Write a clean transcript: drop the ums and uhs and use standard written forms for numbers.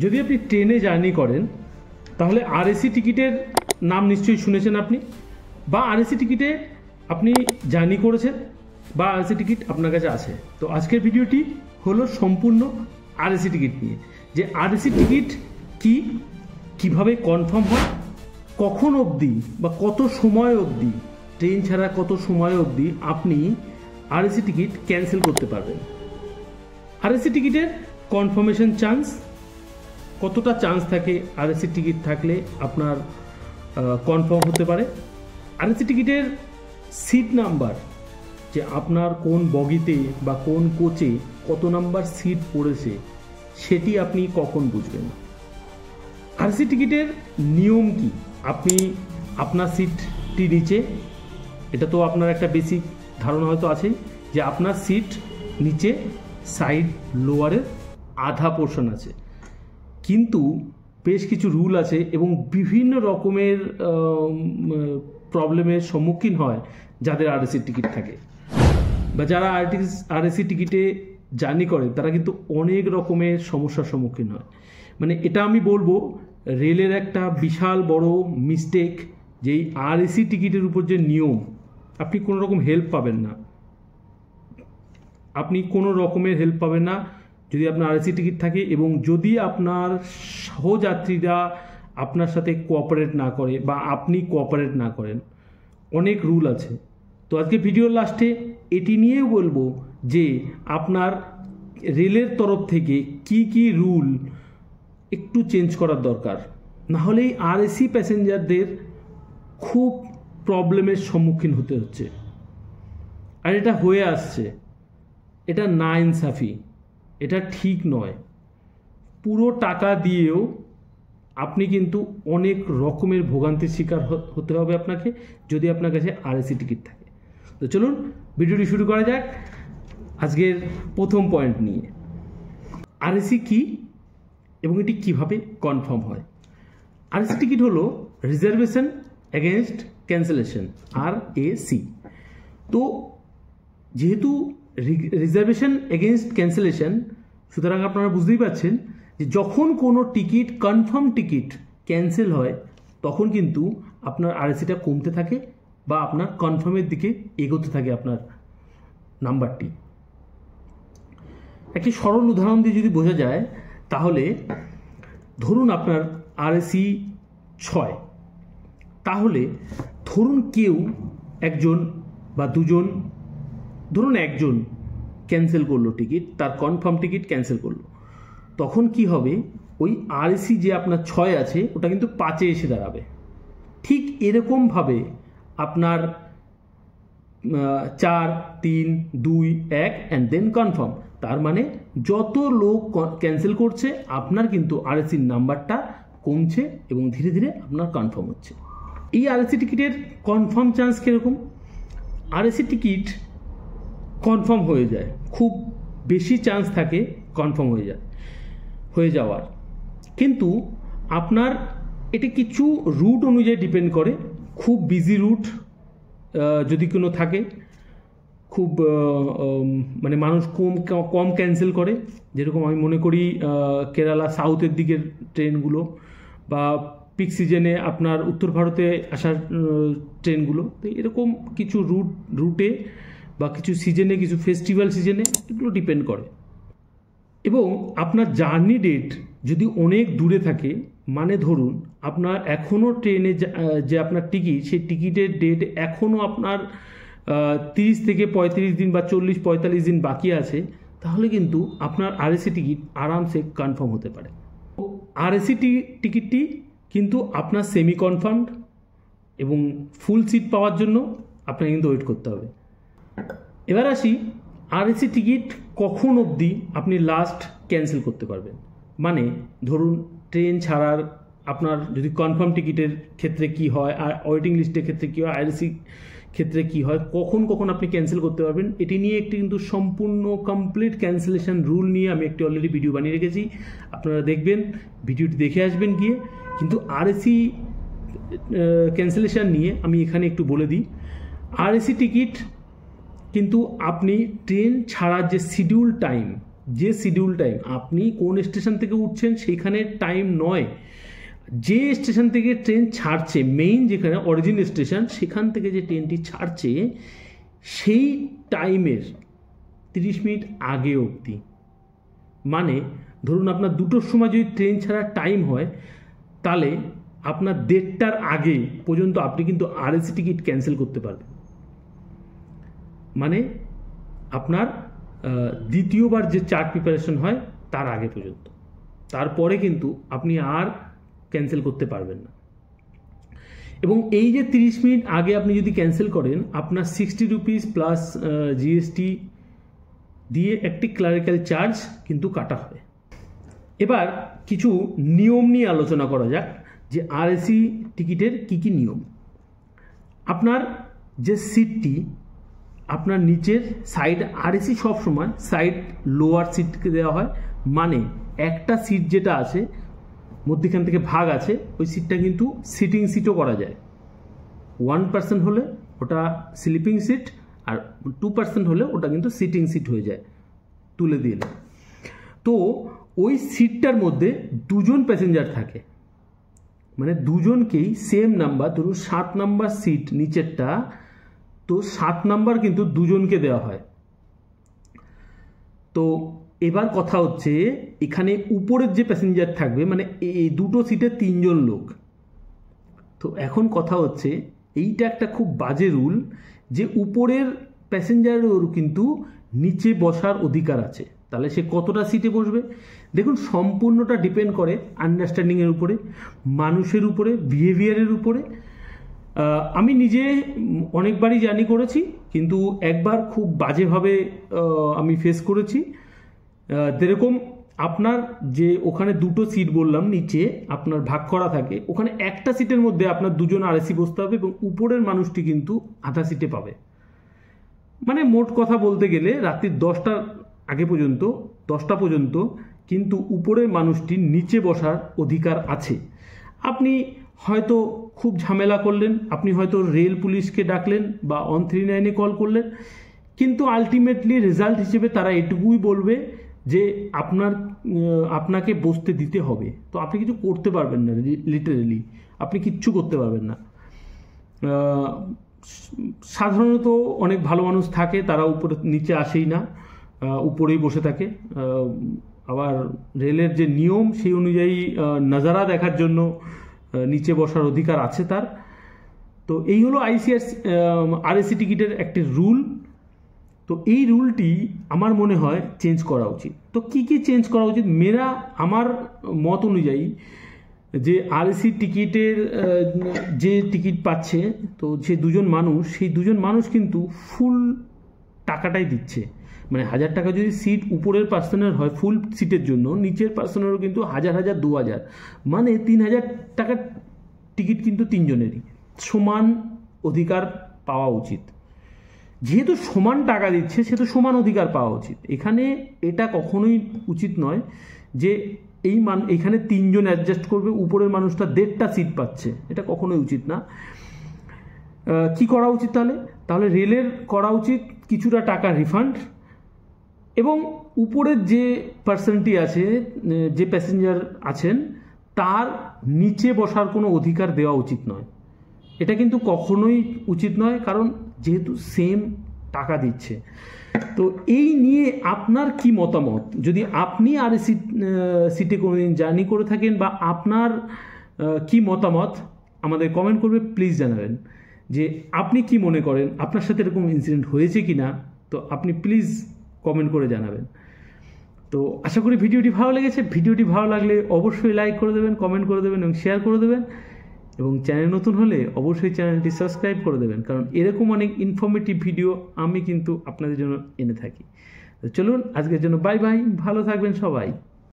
যদি আপনি ট্রেনে জার্নি করেন তাহলে আরএসি টিকিটের নাম নিশ্চয়ই শুনেছেন আপনি, বা আরএসি টিকিটে আপনি জার্নি করেছেন, বা আরএসি টিকিট আপনার কাছে আছে। তো আজকের ভিডিওটি হলো সম্পূর্ণ আরএসি টিকিট নিয়ে, যে আরএসি টিকিট কি, কিভাবে কনফার্ম হয়, কখন অবধি বা কত সময় অবধি, ট্রেন ছাড়া কত সময় অবধি আপনি আরএসি টিকিট ক্যান্সেল করতে পারবেন। আরএসি টিকিটের কনফার্মেশন চান্স, কতটা চান্স থাকে আরএসি টিকিট থাকলে আপনার কনফার্ম হতে পারে। আরএসি টিকিটের সিট নাম্বার, যে আপনার কোন বগিতে বা কোন কোচে কত নাম্বার সিট পড়েছে সেটি আপনি কখন বুঝবেন। আরএসি টিকিটের নিয়ম কি, আপনি আপনার সিটটি নিচে, এটা তো আপনার একটা বেসিক ধারণা হয়তো আছেই, যে আপনার সিট নিচে সাইড লোয়ারের আধা পোর্শন আছে। কিন্তু বেশ কিছু রুল আছে এবং বিভিন্ন রকমের প্রবলেমের সম্মুখীন হয় যাদের আরএসি টিকিট থাকে, বা যারা আরএসি টিকিটে জার্নি করে তারা কিন্তু অনেক রকমের সমস্যার সম্মুখীন হয়। মানে এটা আমি বলবো রেলের একটা বিশাল বড় মিস্টেক, যে এই আরএসি টিকিটের উপর যে নিয়ম, আপনি কোনো রকম হেল্প পাবেন না, আপনি কোনো রকমের হেল্প পাবেন না যদি আপনার আরএসি টিকিট থাকে, এবং যদি আপনার সহযাত্রীরা আপনার সাথে কোঅপারেট না করে বা আপনি কোঅপারেট না করেন। অনেক রুল আছে। তো আজকে ভিডিওর লাস্টে এটি নিয়েও বলবো যে আপনার রেলের তরফ থেকে কি কি রুল একটু চেঞ্জ করার দরকার, না হলেই আরএসি প্যাসেঞ্জারদের খুব প্রবলেমের সম্মুখীন হতে হচ্ছে। আর এটা হয়ে আসছে, এটা নাইনসাফি, এটা ঠিক নয়। পুরো টাকা দিয়েও আপনি কিন্তু অনেক রকমের ভোগান্তির শিকার হতে হবে আপনাকে, যদি আপনার কাছে আরএসি টিকিট থাকে। তো চলুন ভিডিওটি শুরু করা যাক আজকের প্রথম পয়েন্ট নিয়ে, আরএসি কি এবং এটি কিভাবে কনফার্ম হয়। আরএসি টিকিট হলো রিজার্ভেশন এগেনস্ট ক্যান্সেলেশন, আরএসি। তো যেহেতু রিজার্ভেশন এগেনস্ট ক্যান্সেলেশন, সুতরাং আপনারা বুঝতেই পারছেন যে যখন কোনো টিকিট, কনফার্ম টিকিট ক্যান্সেল হয় তখন কিন্তু আপনার আরএসিটা কমতে থাকে বা আপনার কনফার্মের দিকে এগোতে থাকে আপনার নাম্বারটি। একটি সরল উদাহরণ দিয়ে যদি বোঝা যায় তাহলে ধরুন আপনার আরএসি 6, তাহলে ধরুন কেউ একজন বা দুজন, ধরুন একজন ক্যান্সেল করলো টিকিট, তার কনফার্ম টিকিট ক্যান্সেল করলো, তখন কি হবে, ওই আরএসি যে আপনার 6 আছে ওটা কিন্তু 5-এ এসে দাঁড়াবে। ঠিক এরকমভাবে আপনার 4, 3, 2, 1 অ্যান্ড দেন কনফার্ম, তার মানে যত লোক ক্যান্সেল করছে আপনার কিন্তু আরএসির নাম্বারটা কমছে এবং ধীরে ধীরে আপনার কনফার্ম হচ্ছে। এই আরএসি টিকিটের কনফার্ম চান্স কীরকম, আরএসি টিকিট কনফার্ম হয়ে যায়, খুব বেশি চান্স থাকে কনফার্ম হয়ে যাওয়ার, কিন্তু আপনার এটা কিছু রুট অনুযায়ী ডিপেন্ড করে। খুব বিজি রুট যদি কোনো থাকে, খুব মানে মানুষ কম ক্যান্সেল করে, যেরকম আমি মনে করি কেরালা সাউথের দিকের ট্রেনগুলো, বা পিক সিজনে আপনার উত্তর ভারতে আসার ট্রেনগুলো, তো এরকম কিছু রুটে বা কিছু সিজনে, কিছু ফেস্টিভ্যাল সিজনে এগুলো ডিপেন্ড করে। এবং আপনার জার্নি ডেট যদি অনেক দূরে থাকে, মানে ধরুন আপনার এখনও ট্রেনে যে আপনার টিকিট, সেই টিকিটের ডেট এখনও আপনার 30 থেকে 35 দিন বা 40-45 দিন বাকি আছে, তাহলে কিন্তু আপনার আরএসি টিকিট আরামসে কনফার্ম হতে পারে। আরএসি টিকিটটি কিন্তু আপনার সেমি কনফার্মড, এবং ফুল সিট পাওয়ার জন্য আপনাকে কিন্তু ওয়েট করতে হবে। এবার আসি আরএসি টিকিট কখন অবধি আপনি লাস্ট ক্যান্সেল করতে পারবেন। মানে ধরুন ট্রেন ছাড়ার আপনার যদি কনফার্ম টিকিটের ক্ষেত্রে কি হয়, আর ওয়েটিং লিস্টের ক্ষেত্রে কী হয়, আরএসি ক্ষেত্রে কি হয়, কখন আপনি ক্যান্সেল করতে পারবেন, এটি নিয়ে একটি কিন্তু সম্পূর্ণ কমপ্লিট ক্যান্সেলেশন রুল নিয়ে আমি একটি অলরেডি ভিডিও বানিয়ে রেখেছি, আপনারা দেখবেন, ভিডিওটি দেখে আসবেন গিয়ে। কিন্তু আরএসি ক্যান্সেলেশন নিয়ে আমি এখানে একটু বলে দিই। আরএসি টিকিট কিন্তু আপনি ট্রেন ছাড়ার যে শিডিউল টাইম, যে শিডিউল টাইম, আপনি কোন স্টেশন থেকে উঠছেন সেইখানে টাইম নয়, যে স্টেশন থেকে ট্রেন ছাড়ছে, মেইন যেখানে অরিজিন স্টেশন, সেখান থেকে যে ট্রেনটি ছাড়ছে সেই টাইমের 30 মিনিট আগে অবধি। মানে ধরুন আপনার 2টোর সময় যদি ট্রেন ছাড়ার টাইম হয়, তাহলে আপনার 1:30টার আগে পর্যন্ত আপনি কিন্তু আরএসি টিকিট ক্যান্সেল করতে পারবেন। মানে আপনার দ্বিতীয়বার যে চার্ট প্রিপারেশন হয় তার আগে পর্যন্ত, তারপরে কিন্তু আপনি আর ক্যান্সেল করতে পারবেন না। এবং এই যে 30 মিনিট আগে আপনি যদি ক্যান্সেল করেন, আপনার 60 রুপিস প্লাস জিএসটি দিয়ে একটি ক্লারিক্যাল চার্জ কিন্তু কাটা হয়। এবার কিছু নিয়ম নিয়ে আলোচনা করা যাক যে আরএসি টিকিটের কি কি নিয়ম। আপনার যে সিটটি, আপনার নিচের সাইড, আরএসি সবসময় সাইড লোয়ার সিটকে দেওয়া হয়। মানে একটা সিট যেটা আছে মধ্যখান থেকে ভাগ আছে, ওই সিটটা কিন্তু সিটিং সিটও করা যায়। 1% হলে ওটা স্লিপিং সিট, আর 2% হলে ওটা কিন্তু সিটিং সিট হয়ে যায় তুলে দিলে। তো ওই সিটটার মধ্যে 2জন প্যাসেঞ্জার থাকে, মানে 2জনকেই সেম নাম্বার, ধরুন 7 নাম্বার সিট নিচেরটা, তো 7 নাম্বার কিন্তু 2জনকে দেওয়া হয়। তো এবার কথা হচ্ছে, এখানে উপরের যে প্যাসেঞ্জার থাকবে, মানে এই 2টো সিটে 3জন লোক। তো এখন কথা হচ্ছে, এইটা একটা খুব বাজে রুল যে উপরের প্যাসেঞ্জারেরও কিন্তু নিচে বসার অধিকার আছে। তাহলে সে কতটা সিটে বসবে? দেখুন, সম্পূর্ণটা ডিপেন্ড করে আন্ডারস্ট্যান্ডিংয়ের উপরে, মানুষের উপরে, বিহেভিয়ারের উপরে। আমি নিজে অনেকবারই জার্নি করেছি, কিন্তু একবার খুব বাজেভাবে আমি ফেস করেছি। যেরকম আপনার যে ওখানে 2টো সিট বললাম নিচে আপনার ভাগ করা থাকে, ওখানে একটা সিটের মধ্যে আপনার 2জন আরএসি বসতে হবে এবং উপরের মানুষটি কিন্তু আধা সিটে পাবে। মানে মোট কথা বলতে গেলে রাত্রি 10টা পর্যন্ত কিন্তু উপরের মানুষটির নিচে বসার অধিকার আছে। আপনি হয়তো খুব ঝামেলা করলেন, আপনি হয়তো রেল পুলিশকে ডাকলেন বা 139-এ কল করলেন, কিন্তু আলটিমেটলি রেজাল্ট হিসেবে তারা এটুকুই বলবে যে আপনাকে বসতে দিতে হবে। তো আপনি কিছু করতে পারবেন না, লিটারেলি আপনি কিচ্ছু করতে পারবেন না। সাধারণত অনেক ভালো মানুষ থাকে, তারা উপরে নিচে আসেই না, উপরেই বসে থাকে। আবার রেলের যে নিয়ম সেই অনুযায়ী নজারা দেখার জন্য নিচে বসার অধিকার আছে তার। তো এই হলো আরএসি টিকিটের একটি রুল। তো এই রুলটি আমার মনে হয় চেঞ্জ করা উচিত। তো কি কি চেঞ্জ করা উচিত? আমার মত অনুযায়ী যে আরএসি টিকিটের যে টিকিট পাচ্ছে, তো যে 2জন মানুষ, সেই 2জন মানুষ কিন্তু ফুল টাকাটাই দিচ্ছে। মানে 1000 টাকা যদি সিট উপরের পার্সনের হয় ফুল সিটের জন্য, নিচের পার্সনেরও কিন্তু 1000 2000, মানে 3000 টাকার টিকিট কিন্তু 3জনেরই সমান অধিকার পাওয়া উচিত। যেহেতু সমান টাকা দিচ্ছে, সেহেতু সমান অধিকার পাওয়া উচিত। এখানে এটা কখনোই উচিত নয় যে এইখানে 3জন অ্যাডজাস্ট করবে, উপরের মানুষটা 1.5টা সিট পাচ্ছে, এটা কখনোই উচিত না। কি করা উচিত তাহলে রেলের করা উচিত কিছুটা টাকা রিফান্ড, এবং উপরের যে পার্সনটি আছে, যে প্যাসেঞ্জার আছেন, তার নিচে বসার কোনো অধিকার দেওয়া উচিত নয়। এটা কিন্তু কখনোই উচিত নয়, কারণ যেহেতু সেম টাকা দিচ্ছে। তো এই নিয়ে আপনার কি মতামত? যদি আপনি আরএসি সিটে কোনোদিন জার্নি করে থাকেন বা আপনার কি মতামত আমাদের কমেন্ট করবে, প্লিজ জানাবেন যে আপনি কি মনে করেন, আপনার সাথে এরকম ইনসিডেন্ট হয়েছে কি না। তো আপনি প্লিজ কমেন্ট করে জানাবেন। তো আশা করি ভিডিওটি ভালো লেগেছে। ভিডিওটি ভালো লাগলে অবশ্যই লাইক করে দেবেন, কমেন্ট করে দেবেন এবং শেয়ার করে দেবেন, এবং চ্যানেল নতুন হলে অবশ্যই চ্যানেলটি সাবস্ক্রাইব করে দেবেন, কারণ এরকম অনেক ইনফরমেটিভ ভিডিও আমি কিন্তু আপনাদের জন্য এনে থাকি। তো চলুন, আজকের জন্য বাই বাই, ভালো থাকবেন সবাই।